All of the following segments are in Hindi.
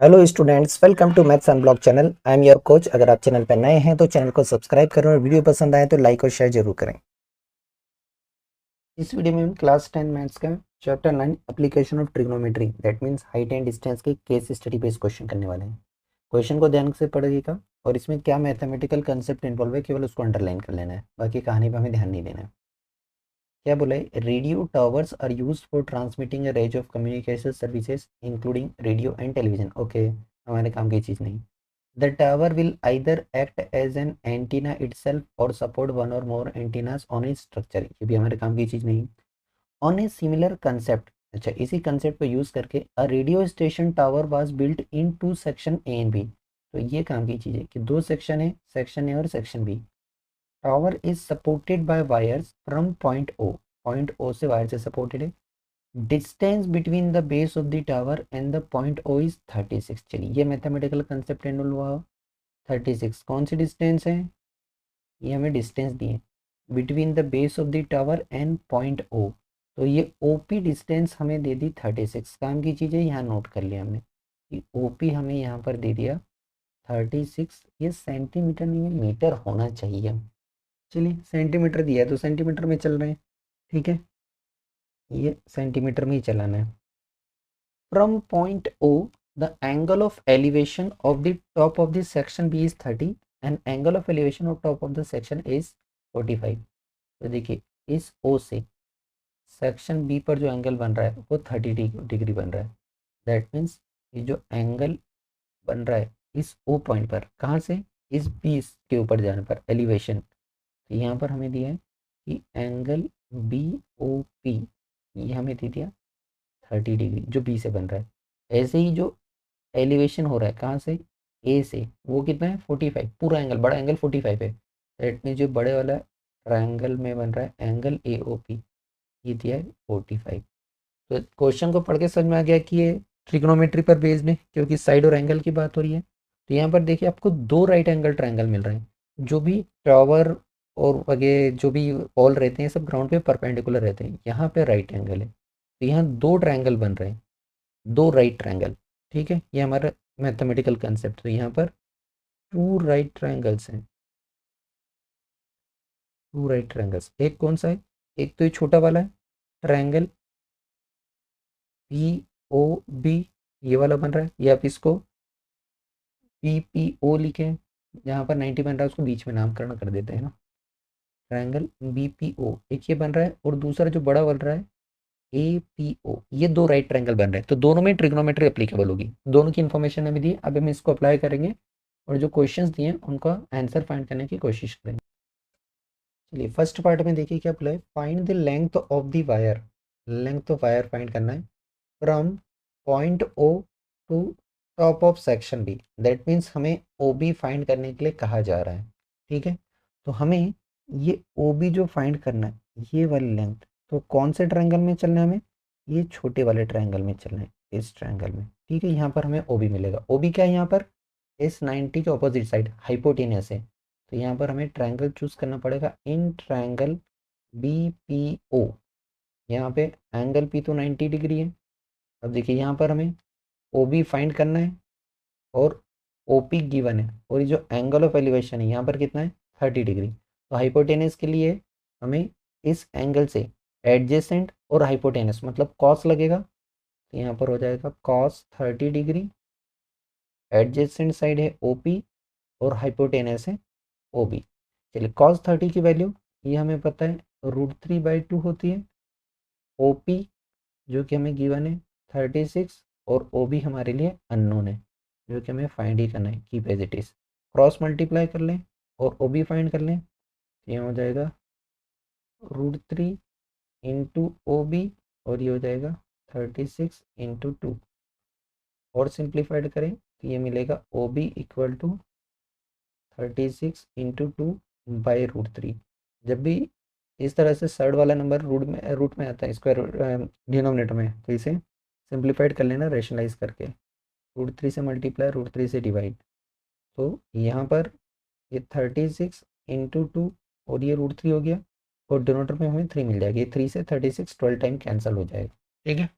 Hello students, welcome to maths unblock channel. I am your coach. अगर आप चैनल पर नए हैं तो चैनल को सब्सक्राइब करें और वीडियो पसंद आए तो लाइक और शेयर जरूर करें। इस वीडियो में हम क्लास 10 मैथ्स का chapter 9 application of trigonometry that means height and distance के केस स्टडी बेस्ड क्वेश्चन करने वाले हैं। क्वेश्चन को ध्यान से पढ़िएगा और इसमें क्या मैथमेटिकल कंसेप्ट इन्वॉल्व है केवल उसको अंडरलाइन कर लेना है, बाकी कहानी पर हमें ध्यान नहीं देना है। क्या बोला है? Radio towers are used for transmitting a range of communication services including radio and television. Okay, हमारे काम की चीज़ नहीं। The tower will either act as an antenna itself or support one or more antennas on its structure। ये भी हमारे काम की चीज़ नहीं। On a similar concept, अच्छा इसी कंसेप्ट को यूज़ करके a radio station tower was built in two section A and B। तो ये काम की चीज़ है कि दो सेक्शन है, सेक्शन ए और section B. Tower is supported by wires from point O से वायर से सपोर्टेड है। Distance between the base of the tower and the point O is 36। चलिए ये मैथमेटिकल कंसेप्ट इन्वॉल्व हुआ। 36 कौन सी डिस्टेंस है? ये हमें डिस्टेंस दी है between the base of the tower and point O. तो ये ओपी डिस्टेंस हमें दे दी 36। काम की चीज़ है, यहाँ नोट कर लिया हमने कि ओपी हमें यहाँ पर दे दिया 36। ये सेंटीमीटर नहीं है, मीटर होना चाहिए। चलिए सेंटीमीटर दिया है तो सेंटीमीटर में चल रहे हैं, ठीक है, ये सेंटीमीटर में ही चलाना है। From point O the angle of elevation of the top of the section B is 30 and angle of elevation of top of the section is 45। तो देखिए इस ओ से सेक्शन बी पर जो एंगल बन रहा है वो 30 डिग्री बन रहा है। दैट मीन्स ये जो एंगल बन रहा है इस ओ पॉइंट पर, कहाँ से? इस बी के ऊपर जाने पर एलिवेशन। तो यहाँ पर हमें दिया है कि एंगल बी ओ पी, ये हमें दे दिया 30 डिग्री जो बी से बन रहा है। ऐसे ही जो एलिवेशन हो रहा है कहाँ से? ए से, वो कितना है? 45। पूरा एंगल, बड़ा एंगल 45 है। दैट मीन्स जो बड़े वाला ट्रायंगल में बन रहा है एंगल ए ओ पी, ये दिया है 45। तो क्वेश्चन को पढ़ के समझ में आ गया कि ये ट्रिग्नोमेट्री पर बेस्ड है क्योंकि साइड और एंगल की बात हो रही है। तो यहाँ पर देखिए आपको दो राइट एंगल ट्रायंगल मिल रहे हैं। जो भी टावर और वगैरह जो भी वॉल रहते हैं सब ग्राउंड पे परपेंडिकुलर रहते हैं, यहाँ पे राइट एंगल है तो यहाँ दो ट्रायंगल बन रहे हैं, दो राइट ट्रायंगल। ठीक है, ये हमारा मैथमेटिकल कंसेप्ट। तो यहाँ पर टू राइट ट्रायंगल्स हैं, टू राइट ट्रायंगल्स। एक कौन सा है? एक तो ये छोटा वाला है ट्रायंगल पी ओ बी, ये वाला बन रहा है। ये आप इसको पी पी ओ लिखें, जहाँ पर 90 बन रहा है उसको बीच में नामकरण कर देते हैं ना, ट्रायंगल बी पी ओ। एक ये बन रहा है और दूसरा जो बड़ा बन रहा है ए पी ओ। ये दो राइट ट्रायंगल बन रहे हैं तो दोनों में ट्रिग्नोमेट्री एप्लीकेबल होगी। दोनों की इन्फॉर्मेशन हमें दी, अब हम इसको अप्लाई करेंगे और जो क्वेश्चंस दिए हैं उनका आंसर फाइंड करने की कोशिश करेंगे। चलिए फर्स्ट पार्ट में देखिए क्या बोला है, find the length of the wire. Length of wire find करना है from point O to top of section B. That means हमें ओ बी फाइंड करने के लिए कहा जा रहा है, ठीक है। तो हमें ये ओ बी जो फाइंड करना है, ये वाली लेंथ, तो कौन से ट्रायंगल में चलना है हमें? ये छोटे वाले ट्रायंगल में चलना है, इस ट्रायंगल में, ठीक है। यहाँ पर हमें ओ बी मिलेगा। ओ बी क्या है? यहाँ पर इस 90 के ऑपोजिट साइड हाइपोटेनस है। तो यहाँ पर हमें ट्रायंगल चूज करना पड़ेगा in triangle B P O. यहाँ पे एंगल पी तो 90 डिग्री है। अब देखिए यहाँ पर हमें ओ बी फाइंड करना है और ओ पी गिवन है और ये जो एंगल ऑफ एलिवेशन है यहाँ पर कितना है? 30 डिग्री। तो हाइपोटेनस के लिए हमें इस एंगल से एडजेसेंट और हाइपोटेनस मतलब कॉस लगेगा। तो यहाँ पर हो जाएगा कॉस 30 डिग्री। एडजेसेंट साइड है ओ पी और हाइपोटेनस है ओ बी। चलिए कॉस 30 की वैल्यू ये हमें पता है √3/2 होती है। ओ पी जो कि हमें गिवन है 36 और ओ बी हमारे लिए अननोन है जो कि हमें फाइंड ही करना है। Keep as it is, cross multiply कर लें और ओ बी फाइंड कर लें। ये हो जाएगा √3 इंटू ओ बी और ये हो जाएगा 36 × 2 और सिंप्लीफाइड करें तो ये मिलेगा ओ बी इक्वल टू 36 × 2/√3। जब भी इस तरह से सर्ड वाला नंबर रूट में आता है, स्क्वायर डिनोमिनेटर में, तो इसे सिंप्लीफाइड कर लेना रेशनलाइज करके। √3 से मल्टीप्लाई, √3 से डिवाइड। तो यहाँ पर ये 36 × 2 और ये √3 हो गया और डिनोमिनेटर में हमें 3 मिल जाएगी। 3 से 36 12 टाइम कैंसिल हो जाएगा, ठीक है।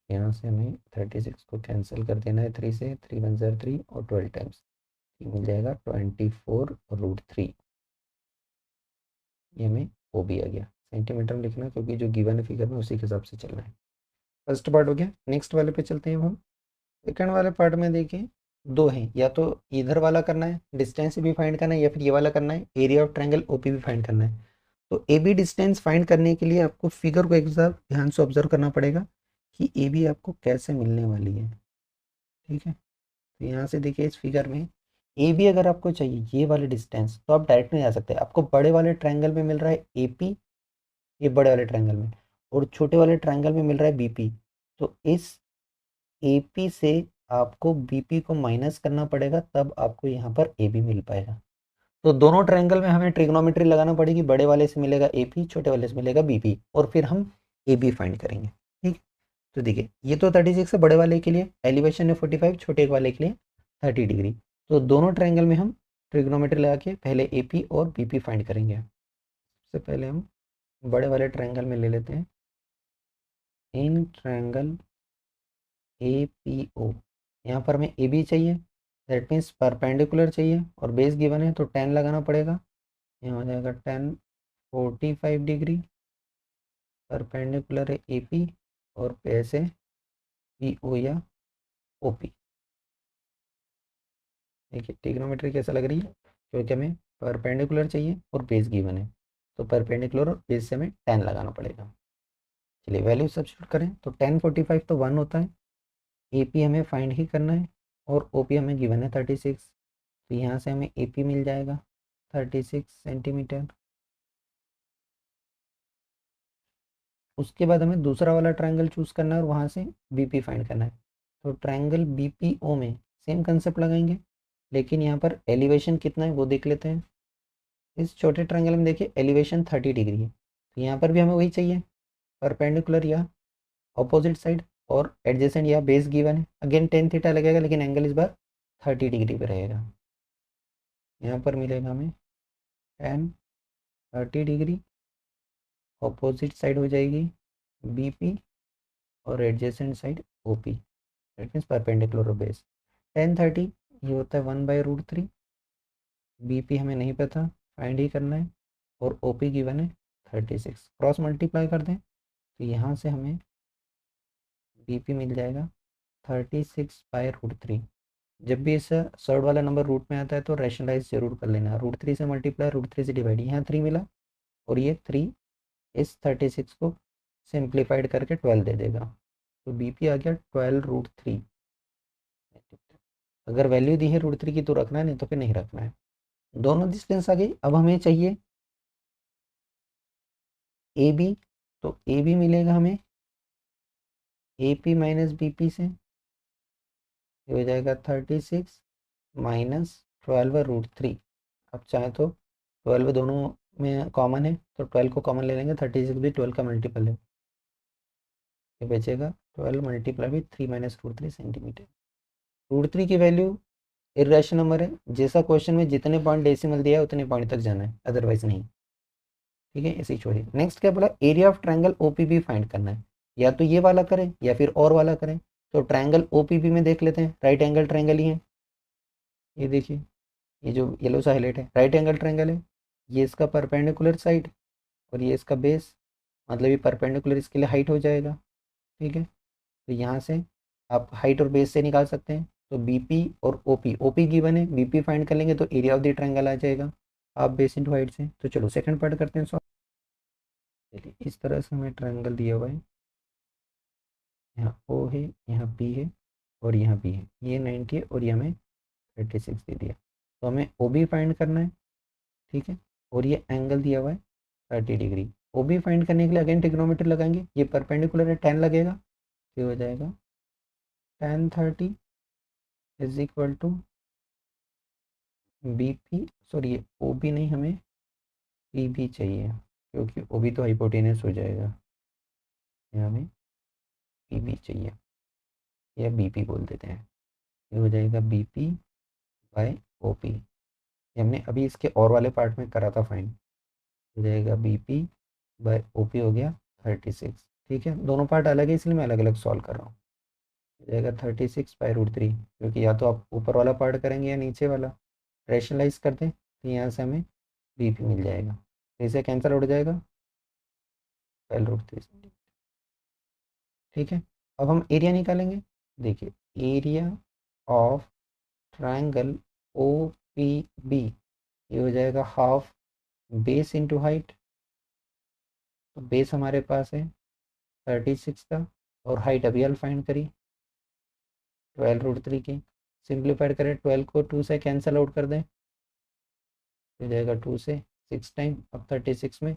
यहाँ से हमें 36 को कैंसिल कर देना है 3 से, 3 1 ज़र 3 और 12 टाइम्स मिल जाएगा 24√3। ये हमें ओ भी आ गया। सेंटीमीटर में लिखना क्योंकि जो गिवन है फिगर में उसी के हिसाब से चलना है। फर्स्ट पार्ट हो गया। नेक्स्ट वाले पे चलते हैं अब हम। सेकंड वाले पार्ट में देखिए दो हैं, या तो इधर वाला करना है डिस्टेंस भी फाइंड करना है, या फिर ये वाला करना है एरिया ऑफ ट्रायंगल ओपी भी फाइंड करना है। तो ए बी डिस्टेंस फाइंड करने के लिए आपको फिगर को एक बार ध्यान से ऑब्जर्व करना पड़ेगा कि ए बी आपको कैसे मिलने वाली है। ठीक है, तो यहाँ से देखिए इस फिगर में ए बी अगर आपको चाहिए ये वाले डिस्टेंस तो आप डायरेक्ट नहीं जा सकते। आपको बड़े वाले ट्रायंगल में मिल रहा है ए पी, ये बड़े वाले ट्रायंगल में, और छोटे वाले ट्रायंगल में मिल रहा है बी पी। तो इस ए पी से आपको बी पी को माइनस करना पड़ेगा, तब आपको यहाँ पर ए बी मिल पाएगा। तो दोनों ट्रायंगल में हमें ट्रिग्नोमेट्री लगाना पड़ेगी। बड़े वाले से मिलेगा ए पी, छोटे वाले से मिलेगा बी पी, और फिर हम ए बी फाइंड करेंगे। ठीक, तो देखिए ये तो 36 है बड़े वाले के लिए, एलिवेशन है 45, छोटे वाले के लिए 30 डिग्री। तो दोनों ट्रायंगल में हम ट्रिग्नोमेट्री लगा के पहले ए पी और बी पी फाइंड करेंगे। सबसे पहले हम बड़े वाले ट्रायंगल में ले लेते हैं in triangle A P O. यहाँ पर हमें ए बी चाहिए, दैट मीन्स परपेंडिकुलर चाहिए, और बेस गिवन है तो 10 लगाना पड़ेगा। यहाँ हो जाएगा 10 45 डिग्री, परपेंडिकुलर है ए पी और बेस है पी ओ या ओ पी। देखिए ट्रिग्नोमेट्री कैसा लग रही है, क्योंकि हमें परपेंडिकुलर चाहिए और बेस गिवन है, तो परपेंडिकुलर और बेस से हमें 10 लगाना पड़ेगा। चलिए वैल्यू सब्स्टिट्यूट करें तो 10 45 तो 1 होता है, ए पी हमें फाइंड ही करना है, और ओ पी हमें गिवन है 36। तो यहाँ से हमें ए पी मिल जाएगा 36 सेंटीमीटर। उसके बाद हमें दूसरा वाला ट्रायंगल चूज़ करना है और वहाँ से बी पी फाइंड करना है। तो ट्रायंगल बी पी ओ में सेम कंसेप्ट लगाएंगे, लेकिन यहाँ पर एलिवेशन कितना है वो देख लेते हैं। इस छोटे ट्रायंगल में देखिए एलिवेशन 30 डिग्री है, तो यहाँ पर भी हमें वही चाहिए, परपेंडिकुलर या ऑपोजिट साइड, और एडजेसेंट या बेस गिवन है। अगेन टेन थीटा लगेगा, लेकिन एंगल इस बार 30 डिग्री पे रहेगा। यहाँ पर मिलेगा हमें 10 30 डिग्री, ऑपोजिट साइड हो जाएगी बी पी और adjacent side O P, that means perpendicular base. 10 30 ये होता है 1/√3। बी पी हमें नहीं पता, फाइंड ही करना है, और ओ पी गिवन है 36। क्रॉस मल्टीप्लाई कर दें तो यहाँ से हमें बी पी मिल जाएगा 36/√3। जब भी इस सर्ड वाला नंबर रूट में आता है तो रैशनलाइज जरूर कर लेना। √3 से मल्टीप्लाई, √3 से डिवाइड, यहाँ 3 मिला और ये 3 इस 36 को सिंप्लीफाइड करके 12 दे देगा। तो बी पी आ गया 12√3। अगर वैल्यू दी है √3 की तो रखना है, नहीं तो फिर नहीं रखना है। दोनों डिस्टेंस आ गई। अब हमें चाहिए ए बी, तो ए बी मिलेगा हमें A P minus B P से, ये हो जाएगा 36 माइनस 12√3। अब चाहे तो 12 दोनों में कॉमन है तो 12 को कॉमन ले लेंगे, 36 भी 12 का मल्टीपल है, ये बचेगा 12 मल्टीप्लाई भी 3 माइनस √3 सेंटीमीटर। √3 की वैल्यू इर्रेशनल नंबर है, जैसा क्वेश्चन में जितने पॉइंट डेसिमल दिया है उतने पॉइंट तक जाना है, अदरवाइज नहीं। ठीक है, ऐसे ही छोड़िए। नेक्स्ट क्या बोला, area of triangle OPB find करना है। या तो ये वाला करें या फिर और वाला करें। तो ट्रायंगल ओपीबी में देख लेते हैं, राइट एंगल ट्रायंगल ही है। ये देखिए, ये जो येलो सा हाईलाइट है राइट एंगल ट्रायंगल है। ये इसका परपेंडिकुलर साइड और ये इसका बेस, मतलब ये परपेंडिकुलर इसके लिए हाइट हो जाएगा। ठीक है, तो यहाँ से आप हाइट और बेस से निकाल सकते हैं। तो बीपी और ओपी, ओपी गिवन है, बीपी फाइंड कर लेंगे तो एरिया ऑफ द ट्रायंगल आ जाएगा आप बेस इंटू हाइट से। तो चलो सेकंड पार्ट करते हैं सॉल्व। चलिए इस तरह से हमें ट्रायंगल दिया हुआ है, यहाँ ओ है, यहाँ पी है और यहाँ बी है। ये 90 है और ये हमें 36 दे दिया। तो हमें ओ बी फाइंड करना है। ठीक है, और ये एंगल दिया हुआ है 30 डिग्री। ओ बी फाइंड करने के लिए अगेन ट्रिग्नोमेट्री लगाएंगे। ये परपेंडिकुलर है 10 लगेगा, ये हो जाएगा 10 30 is equal to B P, sorry ये ओ बी नहीं, हमें पी बी चाहिए, क्योंकि ओ बी तो हाइपोटेनस हो जाएगा। ये हमें पी बी चाहिए, या बी पी बोल देते हैं। ये हो जाएगा B P by O P. ये हमने अभी इसके और वाले पार्ट में करा था फाइंड। हो जाएगा B P by O P, हो गया 36। ठीक है, दोनों पार्ट अलग है इसलिए मैं अलग अलग सॉल्व कर रहा हूँ। जाएगा 36/√3, क्योंकि या तो आप ऊपर वाला पार्ट करेंगे या नीचे वाला। रेशनलाइज कर दें तो यहाँ से हमें BP मिल जाएगा, तो इसे कैंसिल हो जाएगा 12√3। ठीक है, अब हम एरिया निकालेंगे। देखिए, एरिया ऑफ ट्रायंगल OPB, ये हो जाएगा हाफ बेस इंटू हाइट। तो बेस हमारे पास है 36 का, और हाइट अभी अल फाइंड करी 12√3 की। सिंप्लीफाइड करें, 12 को 2 से कैंसिल आउट कर दें, हो जाएगा 2 से 6 टाइम। अब 36 में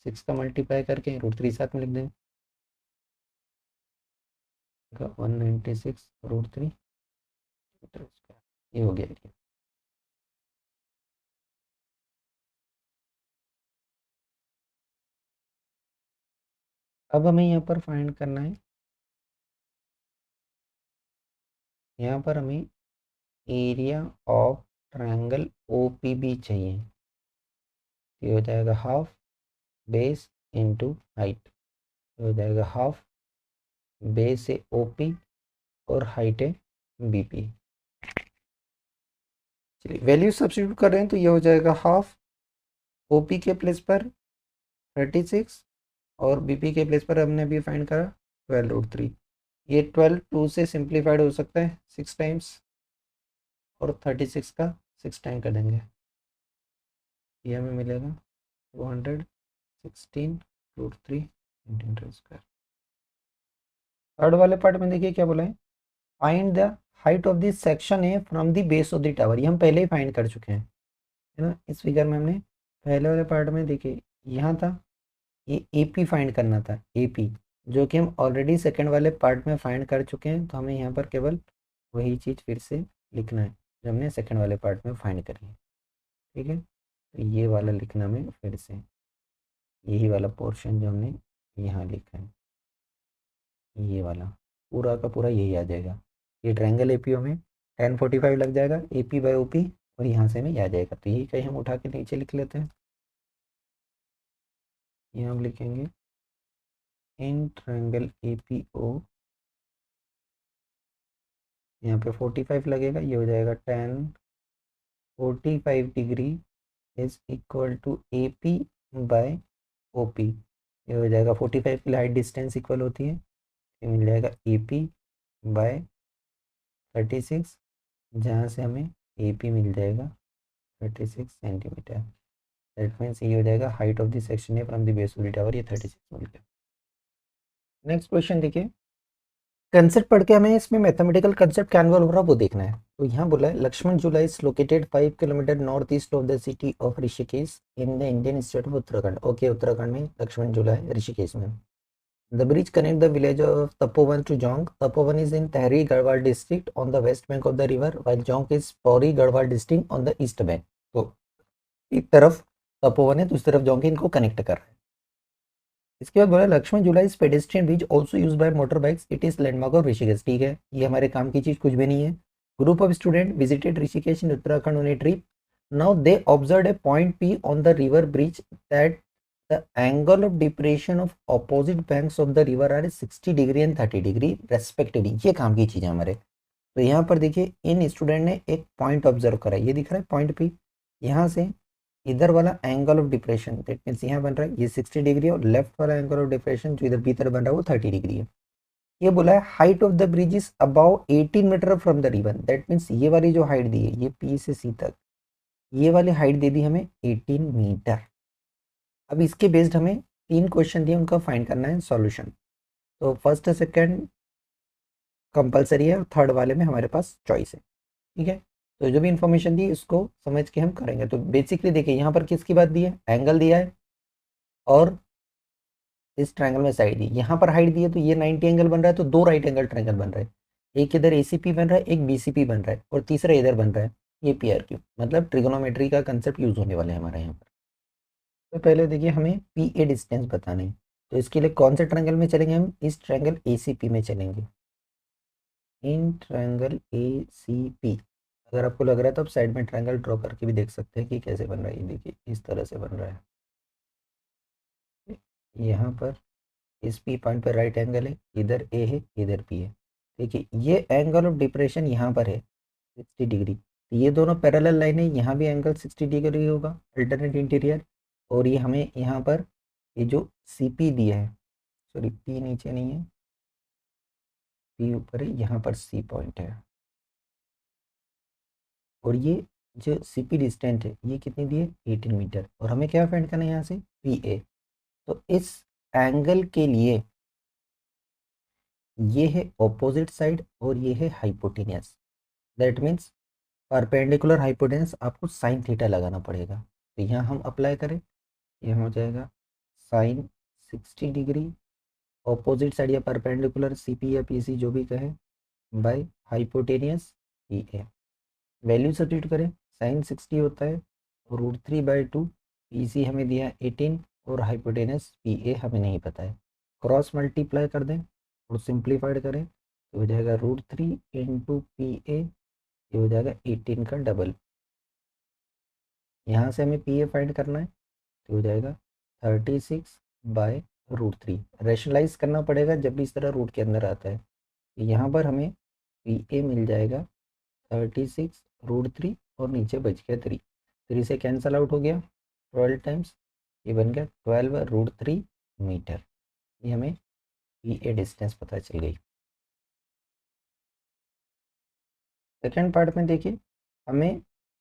6 का मल्टीप्लाई करके √3 साथ में लिख दें, 196√3, ये हो गया एरिया। अब हमें यहाँ पर फाइंड करना है, यहाँ पर हमें एरिया ऑफ ट्रायंगल OPB चाहिए। ये हो जाएगा हाफ बेस इंटू हाइट, हो जाएगा हाफ बेस है OP और हाइट है BP। चलिए वैल्यू सब्स्टिट्यूट कर रहे हैं, तो ये हो जाएगा हाफ OP के प्लेस पर 36, और BP के प्लेस पर हमने अभी फाइंड करा 12√3। ये 12 2 से सिंप्लीफाइड हो सकता है 6 टाइम्स, और 36 का 6 टाइम कर देंगे, ये हमें मिलेगा 216√3 स्क्वायर। थर्ड वाले पार्ट में देखिए क्या बोला है, find the height of this section है from the base of the tower. ये हम पहले ही फाइंड कर चुके हैं, है ना। इस फिगर में हमने पहले वाले पार्ट में देखिए यहाँ था, ये AP फाइंड करना था, AP, जो कि हम ऑलरेडी सेकंड वाले पार्ट में फाइंड कर चुके हैं। तो हमें यहाँ पर केवल वही चीज़ फिर से लिखना है जो हमने सेकंड वाले पार्ट में फाइंड करी है। ठीक है, तो ये वाला लिखना में फिर से यही वाला पोर्शन जो हमने यहाँ लिखा है, ये वाला पूरा का पूरा यही आ जाएगा। ये ट्रायंगल APO में 1045 लग जाएगा, AP/OP, और यहाँ से हमें ये आ जाएगा। तो यही कहीं हम उठा के नीचे लिख लेते हैं। ये हम लिखेंगे इन ट्रायंगल APO, यहाँ पे 45 लगेगा, ये हो जाएगा 1045 degree is equal to AP/OP। ये हो जाएगा 45 की हाइट डिस्टेंस इक्वल होती है, ये मिल जाएगा AP/36, जहाँ से हमें AP मिल जाएगा 36 सेंटीमीटर। दैट मीन्स ये हो जाएगा हाइट ऑफ द सेक्शन है from the base of the tower, ये 36 मिल गया। नेक्स्ट क्वेश्चन देखिए, कंसेप्ट पढ़ के हमें इसमें मैथमेटिकल कंसेप्ट क्या इन्वॉल्व हो रहा है वो देखना है। तो यहाँ बोला है Lakshman Jhula is located 5 kilometre north east of the city of Rishikesh in the Indian state of Uttarakhand. Okay, Uttarakhand में लक्ष्मण झूला है, ऋषिकेश में। The bridge connect the village of Tapovan to Jonk. Tapovan is in Tehri Garhwal district on the west bank of the river, while Jonk is Pauri Garhwal district on the east bank. तो एक तरफ तपोवन है, दूसरी तरफ जोंग, इनको कनेक्ट कर रहा है। इसके बाद बोला Lakshman Jhula is pedestrian bridge also use by motor bikes, it is landmark of Rishikesh. ठीक है, ये हमारे काम की चीज कुछ भी नहीं है। Group of student visited Rishikesh in Uttarakhand on a trip. Now they observe a point P on the river bridge that the angle of depression of opposite banks of the river are 60 degree and 30 degree respectively. ये काम की चीज है हमारे। तो यहाँ पर देखिए इन स्टूडेंट ने एक पॉइंट ऑब्जर्व करा, ये दिख रहा है पॉइंट P। यहाँ से इधर वाला angle of depression that means यहाँ बन रहा है ये 60 डिग्री, और लेफ्ट वाला एंगल ऑफ डिप्रेशन जो इधर B तरफ बन रहा है वो 30 डिग्री है। ये बोला है height of the bridge is about 18 metre from the river. That means ये वाली जो हाइट दी है, ये P से C तक, ये वाली हाइट दे दी हमें 18 मीटर। अब इसके बेस्ड हमें 3 क्वेश्चन दिए, उनका फाइंड करना है सॉल्यूशन। तो फर्स्ट सेकंड कंपलसरी है, और थर्ड वाले में हमारे पास चॉइस है। ठीक है, तो जो भी इंफॉर्मेशन दी इसको समझ के हम करेंगे। तो बेसिकली देखिए यहाँ पर किसकी बात दी है, एंगल दिया है, और इस ट्रायंगल में साइड दी, यहाँ पर हाइट दी है, तो ये 90 एंगल बन रहा है, तो 2 राइट एंगल ट्रायंगल बन रहा है। एक इधर ACP बन रहा है, एक BCP बन रहा है, और तीसरा इधर बन रहा है ये PRQ। मतलब ट्रिगोनोमेट्री का कंसेप्ट यूज होने वाले हैं हमारे यहाँ पर। तो पहले देखिए हमें PA डिस्टेंस बताना है, तो इसके लिए कौन से ट्रायंगल में चलेंगे हम, इस ट्रायंगल ACP में चलेंगे। इन ट्रायंगल ACP, अगर आपको लग रहा है तो आप साइड में ट्रायंगल ड्रॉ करके भी देख सकते हैं कि कैसे बन रहा है। ये देखिए इस तरह से बन रहा है। यहाँ पर इस P पॉइंट पर राइट एंगल है, इधर A है, इधर P है। देखिए ये एंगल ऑफ डिप्रेशन यहाँ पर है 60 डिग्री, तो ये दोनों पैरेलल लाइन है, यहाँ भी एंगल 60 डिग्री होगा अल्टरनेट इंटीरियर। और ये हमें यहाँ पर ये जो सी पी दिया है, सॉरी पी नीचे नहीं है, पी ऊपर है, यहाँ पर सी पॉइंट है। और ये जो सी पी डिस्टेंट है ये कितनी दी है 18 मीटर, और हमें क्या फाइंड करना है यहाँ से पी ए। तो इस एंगल के लिए ये है ऑपोजिट साइड और ये है hypotenuse, that means perpendicular hypotenuse आपको साइन थीटा लगाना पड़ेगा। तो यहाँ हम अप्लाई करें, ये हो जाएगा साइन 60 डिग्री ऑपोजिट साइड या परपेंडिकुलर सी पी या पी सी जो भी कहे by hypotenuse P A. Value substitute करें, साइन 60 होता है √3/2, पी सी हमें दिया 18 और हाइपोटेनस पी ए हमें नहीं पता है। क्रॉस मल्टीप्लाई कर दें और सिंप्लीफाइड करें तो हो जाएगा √3 इंटू पी ए, ये हो जाएगा 18 का डबल। यहाँ से हमें पी ए फाइंड करना है तो हो जाएगा 36/√3। रैशनलाइज करना पड़ेगा जब भी इस तरह रूट के अंदर आता है। तो यहाँ पर हमें पी ए मिल जाएगा 36√3 और नीचे बच गया 3, 3 से कैंसल आउट हो गया 12 टाइम्स, ये बन गया 12√3 मीटर। ये हमें पी ए डिस्टेंस पता चल गई। सेकेंड पार्ट में देखिए हमें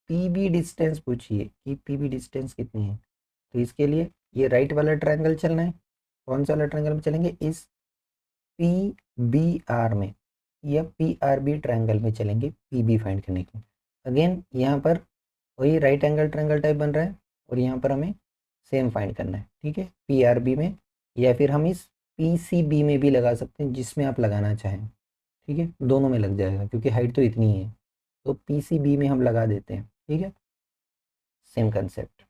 पी बी डिस्टेंस पूछिए कि पी बी डिस्टेंस कितनी है। तो इसके लिए ये राइट वाला ट्रायंगल चलना है। कौन सा वाला ट्रायंगल में चलेंगे, इस पी बी आर में या पी आर बी ट्रायंगल में चलेंगे पी बी फाइंड करने के लिए। अगेन यहाँ पर वही राइट एंगल ट्रायंगल टाइप बन रहा है और यहाँ पर हमें सेम फाइंड करना है, ठीक है, पी आर बी में, या फिर हम इस पी सी बी में भी लगा सकते हैं जिसमें आप लगाना चाहें, ठीक है, दोनों में लग जाएगा क्योंकि हाइट तो इतनी ही है। तो पी सी बी में हम लगा देते हैं, ठीक है, सेम कंसेप्ट।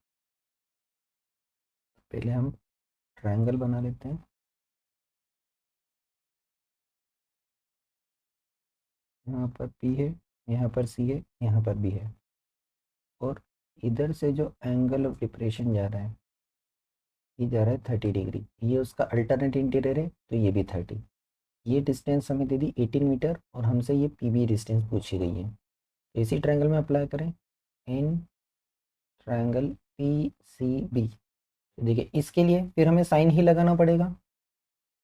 पहले हम ट्रायंगल बना लेते हैं। यहाँ पर P है, यहाँ पर C है, यहाँ पर B है, और इधर से जो एंगल ऑफ डिप्रेशन जा रहा है ये जा रहा है 30 डिग्री, ये उसका अल्टरनेट इंटीरियर है तो ये भी 30। ये डिस्टेंस हमें दे दी 18 मीटर और हमसे ये पी बी डिस्टेंस पूछी गई है। तो इसी ट्रायंगल में अप्लाई करें in triangle P C B. देखिए इसके लिए फिर हमें साइन ही लगाना पड़ेगा,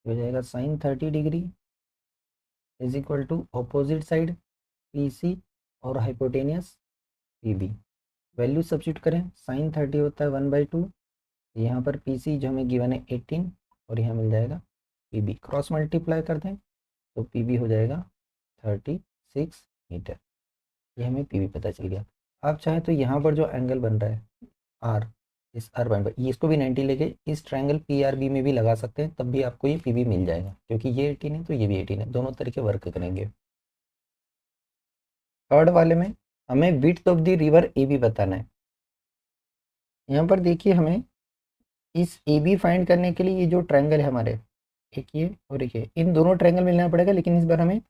हो जाएगा sine 30 degree is equal to opposite side P C और hypotenuse P B. Value substitute करें, साइन 30 होता है 1/2, यहाँ पर पी सी जो हमें गिवन है 18 और यहाँ मिल जाएगा पी बी। क्रॉस मल्टीप्लाई कर दें तो पी बी हो जाएगा 36 मीटर। ये हमें पी बी पता चल गया। आप चाहें तो यहाँ पर जो एंगल बन रहा है आर, इस आर पॉइंट पर इसको भी 90 लेके इस ट्रायंगल पी आर बी में भी लगा सकते हैं, तब भी आपको ये पी बी मिल जाएगा क्योंकि ये 18 है तो ये भी 18 है, दोनों तरीके वर्क करेंगे। थर्ड वाले में हमें width of the river A B बताना है। यहाँ पर देखिए हमें इस ए बी फाइंड करने के लिए ये जो ट्रायंगल है हमारे, एक ये और एक ये, इन दोनों ट्रायंगल मिलना पड़ेगा, लेकिन इस बार हमें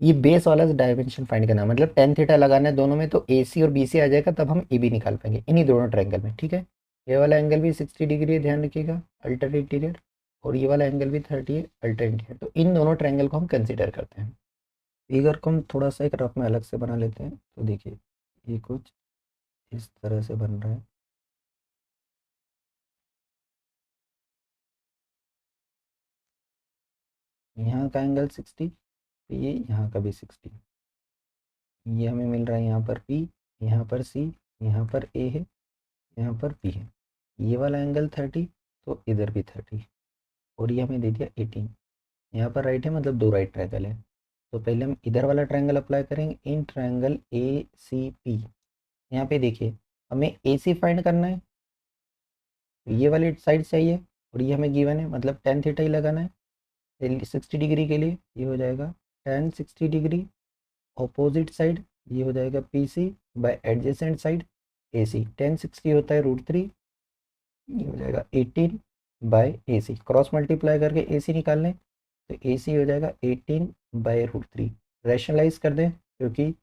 ये बेस वाला डायमेंशन फाइंड करना है, मतलब टेन थीटा लगाना है दोनों में, तो ए सी और बी सी आ जाएगा, तब हम ए बी निकाल पाएंगे इन्हीं दोनों ट्रायंगल में, ठीक है। ये वाला एंगल भी 60 डिग्री है, ध्यान रखिएगा, अल्टर इंटीरियर, और ये वाला एंगल भी 30 है, अल्टर इंटीरियर। तो इन दोनों ट्रायंगल को हम कंसिडर करते हैं। फिगर को हम थोड़ा सा एक रफ में अलग से बना लेते हैं। तो देखिए ये कुछ इस तरह से बन रहा है, यहाँ का एंगल 60, ये यहाँ का भी 60, ये हमें मिल रहा है यहाँ पर P, यहाँ पर C, यहाँ पर A है, यहाँ पर P है। ये वाला एंगल 30 तो इधर भी 30, और ये हमें दे दिया 18। यहाँ पर राइट है मतलब दो राइट ट्रायंगल है। तो पहले हम इधर वाला ट्रायंगल अप्लाई करेंगे in triangle A C P. यहाँ पे देखिए हमें ए सी फाइंड करना है, तो ये वाली साइड चाहिए और ये हमें गिवन है, मतलब टेन थीटा ही लगाना है 60 डिग्री के लिए। ये हो जाएगा टेन 60 डिग्री ऑपोजिट साइड, ये हो जाएगा P C by adjacent side A C. 1060 होता है √3, ये हो जाएगा 18/AC। क्रॉस मल्टीप्लाई करके AC निकाल लें तो AC हो जाएगा 18/√3। रैशनलाइज कर दें क्योंकि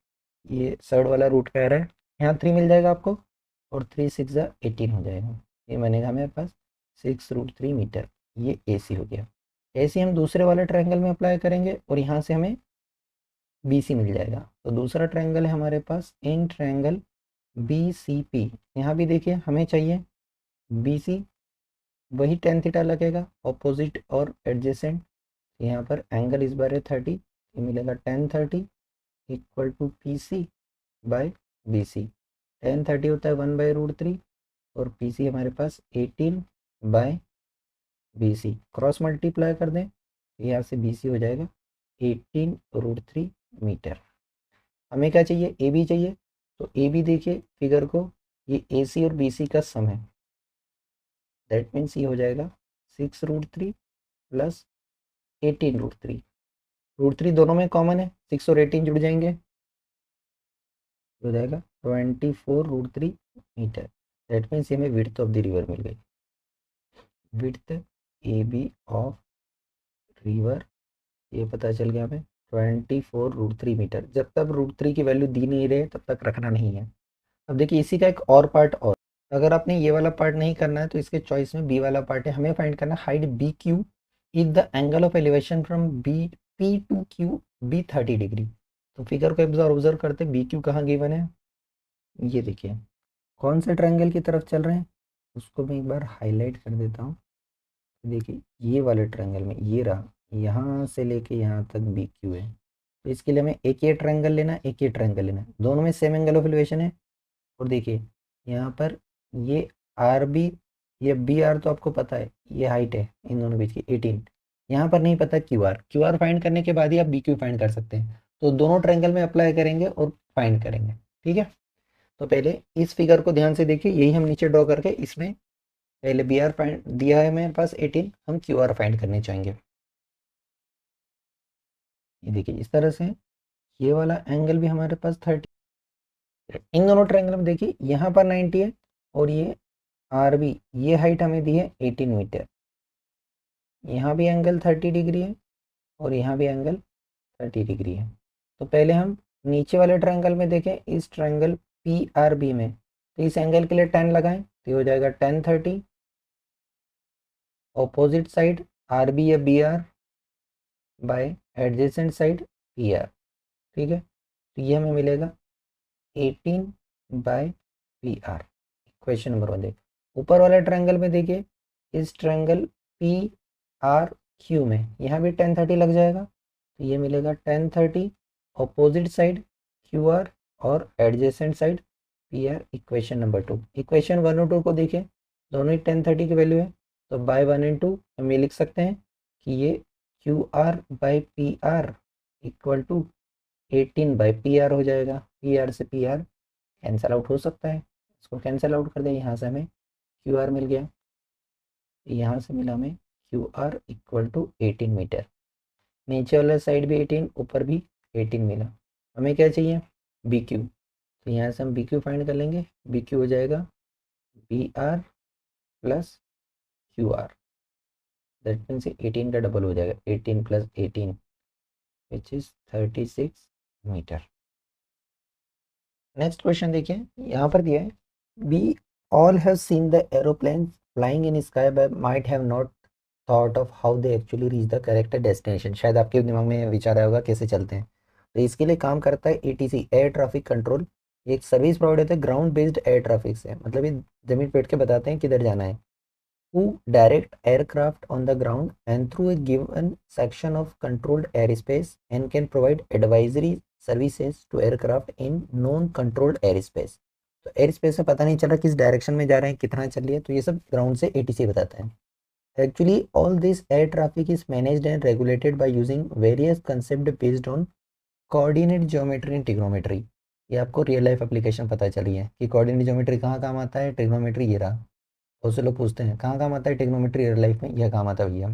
ये सर्ड वाला रूट कह रहा है, यहाँ 3 मिल जाएगा आपको, और 3 6 18 हो जाएगा। ये बनेगा हमारे पास 6√3 मीटर, ये AC हो गया। ऐसे हम दूसरे वाले ट्रायंगल में अप्लाई करेंगे और यहाँ से हमें BC मिल जाएगा। तो दूसरा ट्रायंगल है हमारे पास इन ट्रायंगल BCP। यहाँ भी देखिए हमें चाहिए BC, वही tan थीटा लगेगा ऑपोजिट और एडजेसेंट। यहाँ पर एंगल इस बार है 30, ये मिलेगा tan 30 equal to PC by BC। tan 30 होता है 1/√3 और PC हमारे पास 18 बाय BC। क्रॉस मल्टीप्लाई कर दें, यहाँ से BC हो जाएगा 18√3 मीटर। हमें क्या चाहिए, AB चाहिए। तो AB देखिए फिगर को, ये AC और BC का सम है, दैट मीन्स ये हो जाएगा 6√3 प्लस 18√3। √3 दोनों में कॉमन है, 6 और 18 जुड़ जाएंगे, हो जाएगा 24√3 मीटर। दैट मीन्स हमें विड्थ ऑफ द रिवर मिल गई। विड्थ AB ऑफ रिवर ये पता चल गया हमें 24√3 मीटर। जब तक √3 की वैल्यू दी नहीं रहे तब तक रखना नहीं है। अब देखिए इसी का एक और पार्ट, और अगर आपने ये वाला पार्ट नहीं करना है तो इसके चॉइस में बी वाला पार्ट है। हमें फाइंड करना height BQ is the angle of elevation from P to Q be 30 degree. तो फिगर को एक बार ऑब्जर्व करते हैं, BQ कहाँ गिवन है, ये देखिए कौन से ट्रायंगल की तरफ चल रहे हैं, उसको मैं एक बार हाईलाइट कर देता हूँ। देखिए ये वाले ट्रायंगल में ये रहा, यहाँ से लेके यहाँ तक BQ है। तो इसके लिए हमें एक ये ट्रायंगल लेना है, एक ये ट्रायंगल लेना है, दोनों में सेम एंगल ऑफ एलिवेशन है। और देखिए यहाँ पर ये RB, ये BR तो आपको पता है, ये हाइट है इन दोनों बीच की 18। यहाँ पर नहीं पता QR फाइंड करने के बाद ही आप BQ फाइंड कर सकते हैं। तो दोनों ट्रायंगल में अप्लाई करेंगे और फाइंड करेंगे, ठीक है। तो पहले इस फिगर को ध्यान से देखिए, यही हम नीचे ड्रॉ करके इसमें पहले BR फाइंड दिया है मेरे पास 18, हम QR फाइंड करने चाहेंगे। ये देखिए इस तरह से ये वाला एंगल भी हमारे पास 30। इन दोनों ट्रायंगल में देखिए यहाँ पर 90 है और ये RB, ये हाइट हमें दी है 18 मीटर। यहाँ भी एंगल 30 डिग्री है और यहाँ भी एंगल 30 डिग्री है। तो पहले हम नीचे वाले ट्रायंगल में देखें, इस ट्रायंगल PRB में, तो इस एंगल के लिए tan लगाएं तो ये हो जाएगा tan 30। ऑपोजिट साइड RB या BR by adjacent side PR, ठीक है। तो ये हमें मिलेगा 18 बाय PR। क्वेश्चन नंबर 1 देखिए, ऊपर वाले ट्रायंगल में देखिए, इस ट्रायंगल PRQ में यहाँ भी tan 30 लग जाएगा, तो ये मिलेगा tan 30 ऑपोजिट साइड QR और adjacent side PR। Equation number 2, equation 1 और 2 को देखिए, दोनों ही tan 30 की वैल्यू है, तो बाय 1 एंड 2 हम ये लिख सकते हैं कि ये QR by PR equal to 18 by PR हो जाएगा। PR से PR कैंसल आउट हो सकता है, इसको कैंसिल आउट कर दे, यहाँ से हमें QR मिल गया, यहाँ से मिला हमें QR इक्वल टू 18 मीटर। नीचे वाला साइड भी 18, ऊपर भी 18 मिला। हमें क्या चाहिए, BQ। तो यहाँ से हम BQ फाइंड कर लेंगे, BQ हो जाएगा BR plus QR, that means 18 का डबल हो जाएगा, 18 plus 18 which is 36 metre. Next question देखिए, यहाँ पर दिया है we all have seen the aeroplane flying in sky but might have not thought of how they actually reach the correct destination. शायद आपके दिमाग में विचार आया होगा कैसे चलते हैं। तो इसके लिए काम करता है ATC, एयर ट्रैफिक कंट्रोल। एक सर्विस प्रोवाइड होता है ग्राउंड बेस्ड एयर ट्रैफिक से, मतलब ये जमीन पे बैठ के बताते हैं किधर जाना है। who direct aircraft on the ground and through a given section of controlled airspace and can provide advisory services to aircraft in non controlled airspace। तो एयर स्पेस में पता नहीं चल रहा किस डायरेक्शन में जा रहे हैं, कितना चल रही है, तो ये सब ग्राउंड से ATC बताता है। Actually, all this air traffic is managed and regulated by using various concepts based on coordinate geometry and trigonometry। ये आपको रियल लाइफ एप्लीकेशन पता चली है कि कोऑर्डिनेट ज्योमेट्री कहाँ काम आता है, ट्रिग्नोमेट्री ये रहा। बहुत से लोग पूछते हैं कहाँ काम आता है ट्रिग्नोमेट्री रियल लाइफ में, यह काम आता है भैया,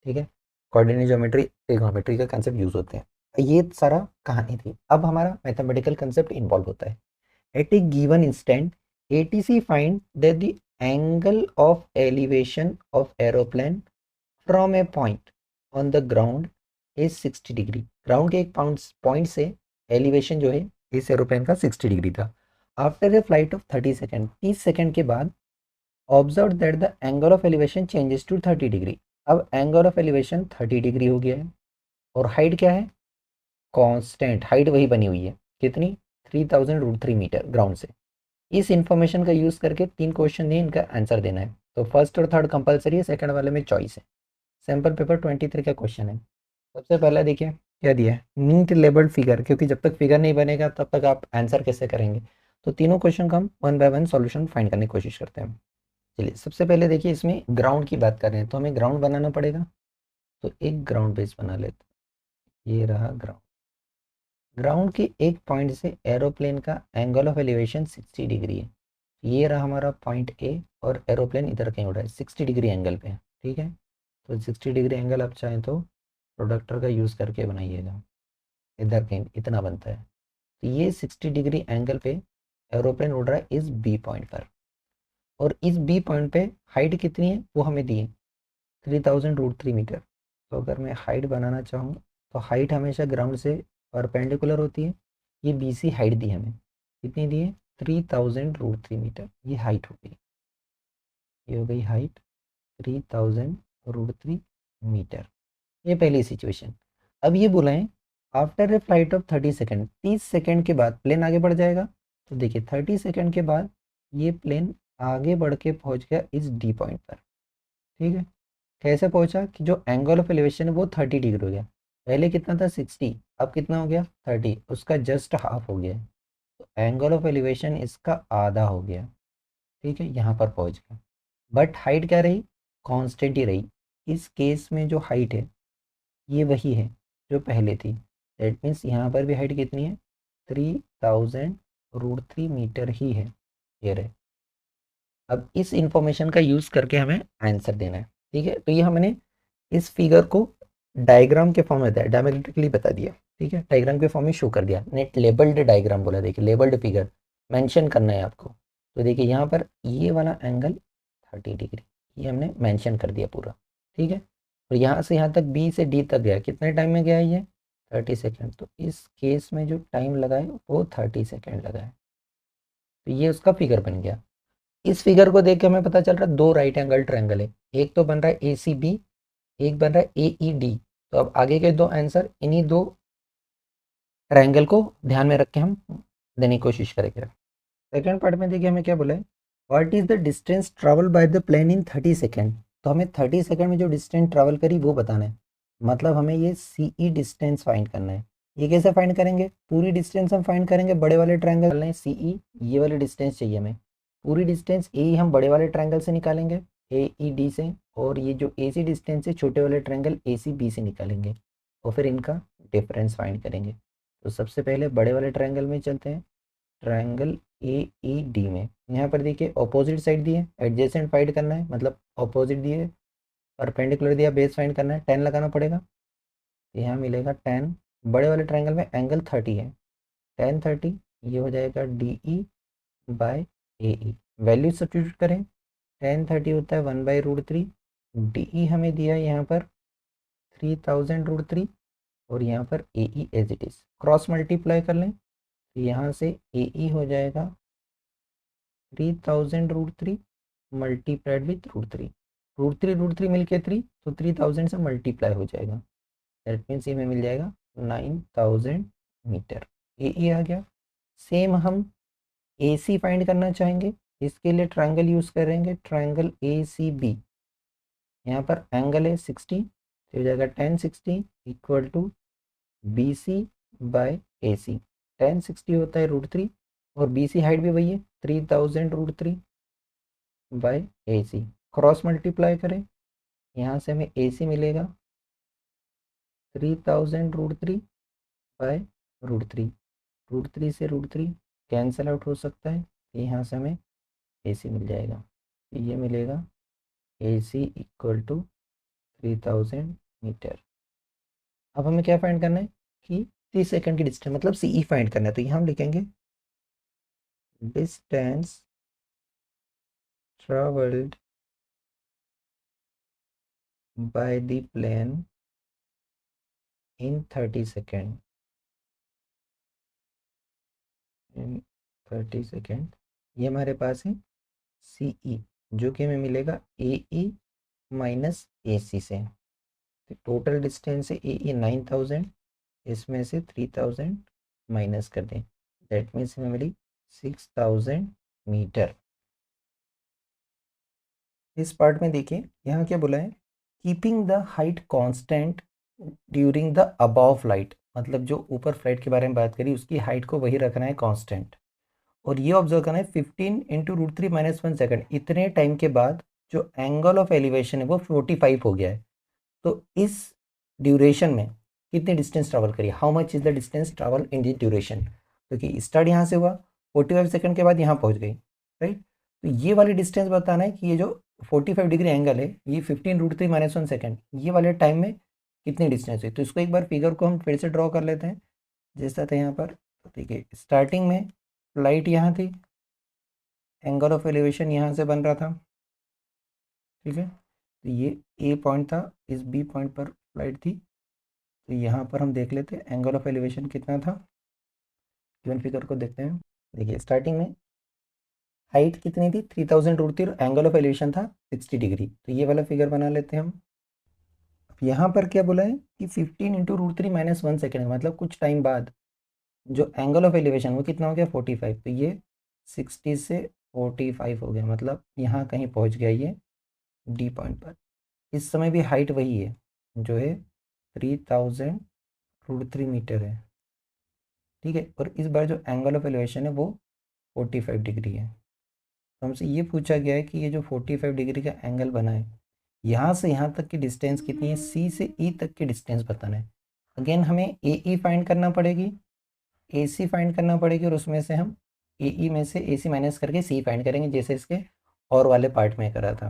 ठीक है। कोऑर्डिनेट ज्योमेट्री ट्रिग्नोमेट्री का कंसेप्ट यूज होते हैं। ये सारा कहानी थी। अब हमारा मैथमेटिकल कंसेप्ट इन्वॉल्व होता है। At a given instant ATC find that the angle of elevation of aeroplane from a point on the ground is 60 degree. Ground के एक पॉइंट से एलिवेशन जो है इस एरोप्लेन का 60 डिग्री था। After a flight of 30 second, 30 second के बाद observe that the angle of elevation changes to 30 degree. अब एंगल ऑफ एलिवेशन 30 डिग्री हो गया है और हाइट क्या है, कांस्टेंट हाइट वही बनी हुई है, कितनी, 3000√3 मीटर ग्राउंड से। इस इंफॉर्मेशन का यूज़ करके 3 क्वेश्चन दिए, इनका आंसर देना है। तो फर्स्ट और थर्ड कंपलसरी है, सेकंड वाले में चॉइस है। सैम्पल पेपर 23 का क्वेश्चन है। सबसे पहला देखिए क्या दिया है, नीट लेबल्ड फिगर, क्योंकि जब तक फिगर नहीं बनेगा तब तक आप आंसर कैसे करेंगे। तो तीनों क्वेश्चन का हम one by one solution find करने की कोशिश करते हैं। चलिए सबसे पहले देखिए, इसमें ग्राउंड की बात कर रहे हैं तो हमें ग्राउंड बनाना पड़ेगा। तो एक ग्राउंड बेस बना लेते हैं, ये रहा ग्राउंड। ग्राउंड के एक पॉइंट से एरोप्लेन का एंगल ऑफ एलिवेशन 60 डिग्री है। ये रहा हमारा पॉइंट ए और एरोप्लेन इधर कहीं उड़ा है, 60 डिग्री एंगल पे है, ठीक है। तो 60 डिग्री एंगल आप चाहें तो प्रोडक्टर का यूज़ करके बनाइएगा, इधर कहीं इतना बनता है। तो ये 60 डिग्री एंगल पे एरोप्लेन उड़ रहा है इस बी पॉइंट पर, और इस बी पॉइंट पे हाइट कितनी है वो हमें दी है, 3000√3 मीटर। तो अगर मैं हाइट बनाना चाहूँ तो हाइट हमेशा ग्राउंड से परपेंडिकुलर होती है। ये बी सी हाइट दी हमें, कितनी दी है, 3000√3 मीटर, ये हाइट हो गई, ये हो गई हाइट 3000√3 मीटर। ये पहली सिचुएशन। अब ये बोला है after a flight of 30 second, 30 second के बाद प्लेन आगे बढ़ जाएगा। तो देखिए 30 सेकेंड के बाद ये प्लेन आगे बढ़ के पहुंच गया इस डी पॉइंट पर, ठीक है। कैसे पहुंचा कि जो एंगल ऑफ एलिवेशन है वो 30 डिग्री हो गया। पहले कितना था, 60, अब कितना हो गया, 30, उसका जस्ट हाफ हो गया। तो एंगल ऑफ एलिवेशन इसका आधा हो गया, ठीक है, यहाँ पर पहुंच गया। बट हाइट क्या रही, कांस्टेंट ही रही। इस केस में जो हाइट है ये वही है जो पहले थी। दैट मीन्स यहाँ पर भी हाइट कितनी है, 3000√3 मीटर ही है, ये रहे। अब इस इंफॉर्मेशन का यूज़ करके हमें आंसर देना है, ठीक है। तो ये हमने इस फिगर को डायग्राम के फॉर्म में डायमेट्रिकली बता दिया, ठीक है, डायग्राम के फॉर्म में शो कर दिया। नेट लेबल्ड डायग्राम बोला, देखिए लेबल्ड फिगर मेंशन करना है आपको। तो देखिए यहाँ पर ये वाला एंगल 30 डिग्री, ये हमने मेंशन कर दिया पूरा, ठीक है। और यहाँ से यहाँ तक बी से डी तक गया, कितने टाइम में गया ये, 30 सेकेंड। तो इस केस में जो टाइम लगा है वो 30 सेकेंड लगा है। तो ये उसका फिगर बन गया। इस फिगर को देख के हमें पता चल रहा है दो राइट एंगल ट्रायंगल है, एक तो बन रहा है ए सी बी, एक बन रहा है ए ई डी। तो अब आगे के दो आंसर इन्हीं दो ट्रायंगल को ध्यान में रख के हम देने की कोशिश करेंगे। सेकेंड पार्ट में देखिए हमें क्या बोला है, what is the distance travel by the plane in 30 second. तो हमें 30 सेकेंड में जो डिस्टेंस ट्रेवल करी वो बताना है, मतलब हमें ये सी ई डिस्टेंस फाइंड करना है। ये कैसे फाइंड करेंगे, पूरी डिस्टेंस हम फाइंड करेंगे, बड़े वाले ट्रायंगल में सी ई, ये वाली डिस्टेंस चाहिए हमें। पूरी डिस्टेंस ए हम बड़े वाले ट्रायंगल से निकालेंगे, ए ई डी से, और ये जो ए सी डिस्टेंस है छोटे वाले ट्रायंगल ए सी बी से निकालेंगे, और फिर इनका डिफरेंस फाइंड करेंगे। तो सबसे पहले बड़े वाले ट्रायंगल में चलते हैं, ट्रायंगल ए ई डी में। यहाँ पर देखिए ऑपोजिट साइड दी है, एडजेसेंट फाइंड करना है, मतलब ऑपोजिट दिए, परपेंडिकुलर दिया, बेस फाइंड करना है, 10 लगाना पड़ेगा। तो यहाँ मिलेगा 10, बड़े वाले ट्रायंगल में एंगल 30 है, 10 30, ये हो जाएगा डी ई बाय ए ई। वैल्यू सब्स्टिट्यूट करें, 10 30 होता है 1/√3, डी ई हमें दिया है यहाँ पर 3000√3, और यहाँ पर A E as it is cross multiply कर लें, तो यहाँ से ए ई हो जाएगा 3000√3 मल्टीप्लाइड विथ √3 मिल के 3, तो 3000 से मल्टीप्लाई हो जाएगा। दैट मीन्स ये में मिल जाएगा 9000 मीटर, ए आ गया। सेम हम ए सी फाइंड करना चाहेंगे, इसके लिए ट्रायंगल यूज़ करेंगे, ट्रायंगल ए सी बी। यहाँ पर एंगल है 60, तो हो जाएगा 1060 equal to B C by A C. 1060 होता है √3, और बी सी हाइट भी वही है 3000√3 bye A C. Cross multiply करें, यहाँ से हमें ए सी मिलेगा 3000√3 बाय √3, √3 से √3 कैंसिल आउट हो सकता है, यहाँ से हमें ए सी मिल जाएगा। तो ये मिलेगा ए सी इक्वल टू 3000 मीटर। अब हमें क्या फाइंड करना है कि 30 सेकेंड की डिस्टेंस, मतलब सी ई फाइंड करना है। तो यहाँ हम लिखेंगे distance travelled by the plane in 30 second, in 30 second. ये हमारे पास है सी ई, जो कि हमें मिलेगा ए ई माइनस ए सी से। तो टोटल डिस्टेंस है ए 9000, इसमें से 3000 माइनस कर दें, दैट मीन्स हमें मिली 6000 मीटर। इस पार्ट में देखिए यहाँ क्या बोला है, keeping the height constant during the above flight, मतलब जो ऊपर फ्लाइट के बारे में बात करी उसकी हाइट को वही रखना है कांस्टेंट, और ये ऑब्जर्व करना है 15 इंटू रूट 3 माइनस 1 सेकेंड, इतने टाइम के बाद जो एंगल ऑफ एलिवेशन है वो 45 हो गया है। तो इस ड्यूरेशन में कितनी डिस्टेंस ट्रैवल करिए, how much is the distance travel in this duration, क्योंकि स्टार्ट यहाँ से हुआ 45 सेकंड के बाद यहाँ पहुँच गई, राइट। तो ये वाली डिस्टेंस बताना है कि ये जो 45 डिग्री एंगल है ये 15 रूट 3 माइनस 1 सेकेंड, ये वाले टाइम में कितनी डिस्टेंस हुई। तो इसको एक बार फिगर को हम फिर से ड्रॉ कर लेते हैं जैसा था यहाँ पर। तो देखिए स्टार्टिंग में फ्लाइट यहाँ थी, एंगल ऑफ एलिवेशन यहाँ से बन रहा था, ठीक है। तो ये ए पॉइंट था, इस बी पॉइंट पर फ्लाइट थी। तो यहाँ पर हम देख लेते हैं एंगल ऑफ एलिवेशन कितना था, गिवन फिगर को देखते हैं। देखिए स्टार्टिंग में हाइट कितनी थी 3000 रूट थी, एंगल ऑफ एलिवेशन था 60 डिग्री। तो ये वाला फिगर बना लेते हैं हम। अब यहाँ पर क्या बोला है कि 15 इंटू रूट 3 माइनस 1 सेकेंड, मतलब कुछ टाइम बाद जो एंगल ऑफ एलिवेशन वो कितना हो गया 45। तो ये 60 से 45 हो गया, मतलब यहाँ कहीं पहुँच गया ये डी पॉइंट पर। इस समय भी हाइट वही है जो है 3000 रूट 3 मीटर है, ठीक है। और इस बार जो एंगल ऑफ एलिवेशन है वो 45 डिग्री है। तो हमसे ये पूछा गया है कि ये जो 45 डिग्री का एंगल बना है यहाँ से यहाँ तक की डिस्टेंस कितनी है, सी से ई तक की डिस्टेंस बताना है। अगेन हमें ए ई फाइंड करना पड़ेगी, ए सी फाइंड करना पड़ेगी, और उसमें से हम ए ई में से ए सी माइनस करके सी फाइंड करेंगे जैसे इसके और वाले पार्ट में करा था।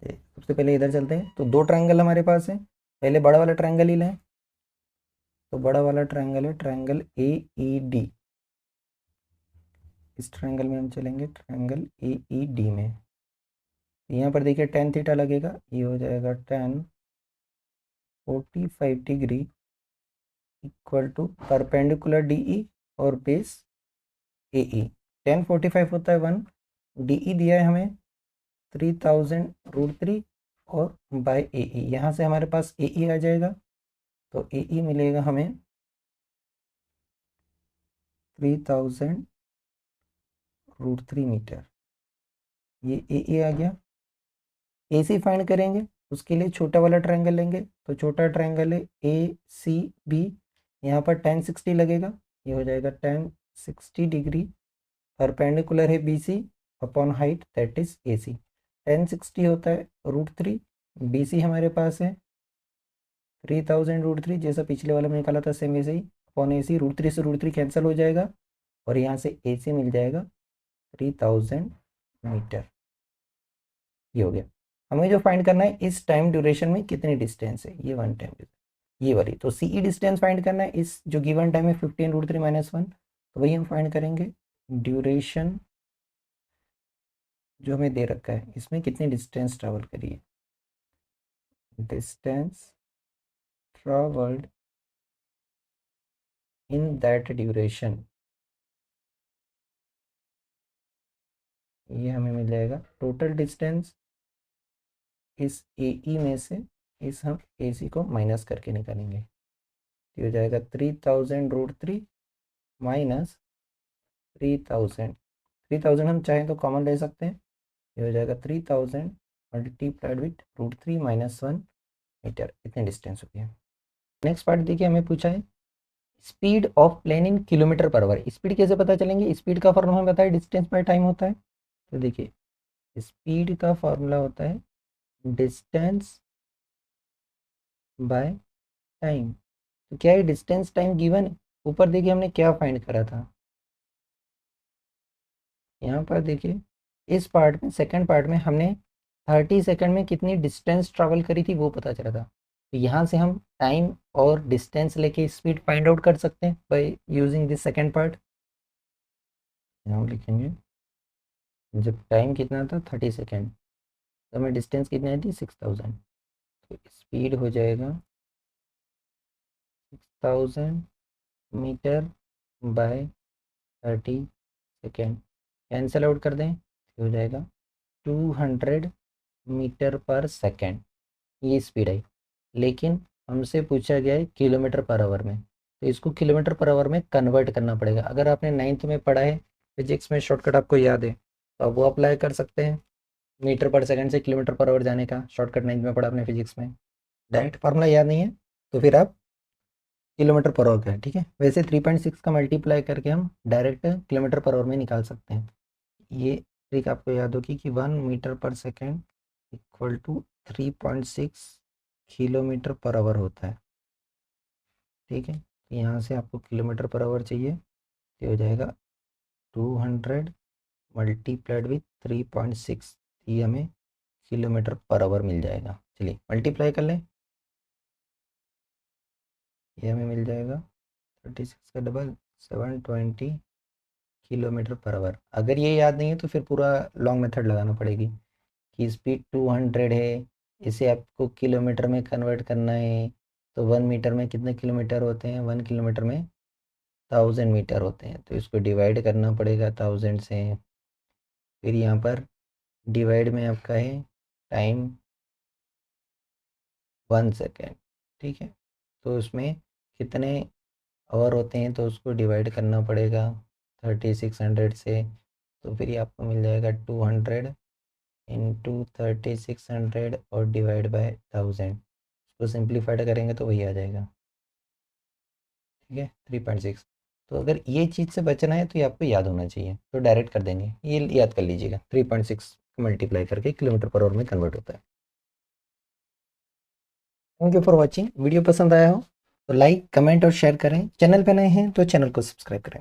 सबसे पहले इधर चलते हैं। तो दो ट्रायंगल हमारे पास है, पहले बड़ा वाला ट्रायंगल ही लें। तो बड़ा वाला ट्रायंगल है ट्रायंगल ए ई डी, इस ट्रायंगल में हम चलेंगे ट्रायंगल ए ई डी में। यहाँ पर देखिए टेन थीटा लगेगा, ये हो जाएगा 10 45 degree equal to perpendicular D E और बेस ए ई। 1045 होता है 1, डी ई दिया है हमें 3000 रूट 3 और बाय ए ई, यहाँ से हमारे पास ए ई आ जाएगा। तो ए ई मिलेगा हमें 3000 रूट 3 मीटर, ये ए ई आ गया। ए सी फाइंड करेंगे, उसके लिए छोटा वाला ट्रायंगल लेंगे। तो छोटा ट्रायंगल है ए सी बी, यहाँ पर 1060 लगेगा, ये हो जाएगा 1060 डिग्री, परपेंडिकुलर है B C upon height that is A C. 1060 होता है रूट 3, बी सी हमारे पास है 3000 रूट 3, जैसा पिछले वाले में निकाला था सेम ऐसे ही, अपॉन ए सी। रूट 3 कैंसिल हो जाएगा और यहाँ से ए सी मिल जाएगा 3000 मीटर। ये हो गया। हमें जो फाइंड करना है इस टाइम ड्यूरेशन में कितनी डिस्टेंस है, ये वन टाइम, ये वाली। तो सी ई डिस्टेंस फाइंड करना है इस जो गिवन टाइम है 15 रूट 3 माइनस 1, तो वही हम फाइंड करेंगे। ड्यूरेशन जो हमें दे रखा है इसमें कितनी डिस्टेंस ट्रेवल करिए, distance travelled in that duration, ये हमें मिल जाएगा। टोटल डिस्टेंस इस ए ई में से इस हम ए सी को माइनस करके निकालेंगे, तो हो जाएगा 3000 रूट 3 माइनस 3000 हम चाहें तो कॉमन ले सकते हैं, ये हो जाएगा 3000 multiplied with root 3 minus 1 metre, इतने डिस्टेंस हो गया। नेक्स्ट पार्ट देखिए हमें पूछा है speed of plane in kilometre per hour. Speed कैसे पता चलेंगे, स्पीड का फॉर्मूला हमें बताया डिस्टेंस बाय टाइम होता है। तो देखिए स्पीड का फॉर्मूला होता है डिस्टेंस बाय टाइम। तो क्या है डिस्टेंस टाइम गिवन है, ऊपर देखिए हमने क्या फाइंड करा था, यहाँ पर देखिए इस पार्ट में सेकंड पार्ट में हमने 30 सेकंड में कितनी डिस्टेंस ट्रैवल करी थी वो पता चला था। तो यहाँ से हम टाइम और डिस्टेंस लेके स्पीड फाइंड आउट कर सकते हैं by using this second part. यहाँ हम लिखेंगे जब टाइम कितना था 30 सेकंड, तो हमें डिस्टेंस कितनी आई थी 6000, तो स्पीड हो जाएगा 6000 metre by 30 second. Cancel out कर दें, हो जाएगा 200 मीटर पर सेकेंड, ये स्पीड है, लेकिन हमसे पूछा गया है किलोमीटर पर आवर में, तो इसको किलोमीटर पर आवर में कन्वर्ट करना पड़ेगा। अगर आपने 9th में पढ़ा है फिजिक्स में, शॉर्टकट आपको याद है तो आप वो अप्लाई कर सकते हैं। मीटर पर सेकंड से किलोमीटर पर आवर जाने का शॉर्टकट 9th में पढ़ा आपने फिजिक्स में। डायरेक्ट फार्मूला याद नहीं है तो फिर आप किलोमीटर पर आवर का है, ठीक है। वैसे 3.6 का मल्टीप्लाई करके हम डायरेक्ट किलोमीटर पर आवर में निकाल सकते हैं। ये ट्रिक आपको याद होगी कि 1 metre per second equal to 3.6 kilometre per hour होता है, ठीक है। तो यहाँ से आपको किलोमीटर पर आवर चाहिए, तो हो जाएगा 200 मल्टीप्लाइड विथ 3.6, ये हमें किलोमीटर पर आवर मिल जाएगा। चलिए मल्टीप्लाई कर लें, ये हमें मिल जाएगा 36 का डबल 720 किलोमीटर पर आवर। अगर ये याद नहीं है तो फिर पूरा लॉन्ग मेथड लगाना पड़ेगी कि स्पीड 200 है, इसे आपको किलोमीटर में कन्वर्ट करना है, तो 1 मीटर में कितने किलोमीटर होते हैं, 1 किलोमीटर में 1000 मीटर होते हैं, तो इसको डिवाइड करना पड़ेगा 1000 से। फिर यहाँ पर डिवाइड में आपका है टाइम 1 सेकेंड, ठीक है। तो उसमें कितने आवर होते हैं तो उसको डिवाइड करना पड़ेगा 3600 से, तो फिर ये आपको मिल जाएगा 200 इंटू 3600 और डिवाइड बाय 1000। उसको सिंप्लीफाइड करेंगे तो वही आ जाएगा, ठीक है 3.6। तो अगर ये चीज़ से बचना है तो ये आपको याद होना चाहिए, तो डायरेक्ट कर देंगे, ये याद कर लीजिएगा 3.6 मल्टीप्लाई करके किलोमीटर पर आवर में कन्वर्ट होता है। Thank you for watching. Video पसंद आया हो तो लाइक कमेंट और शेयर करें। चैनल पे नए हैं तो चैनल को सब्सक्राइब करें।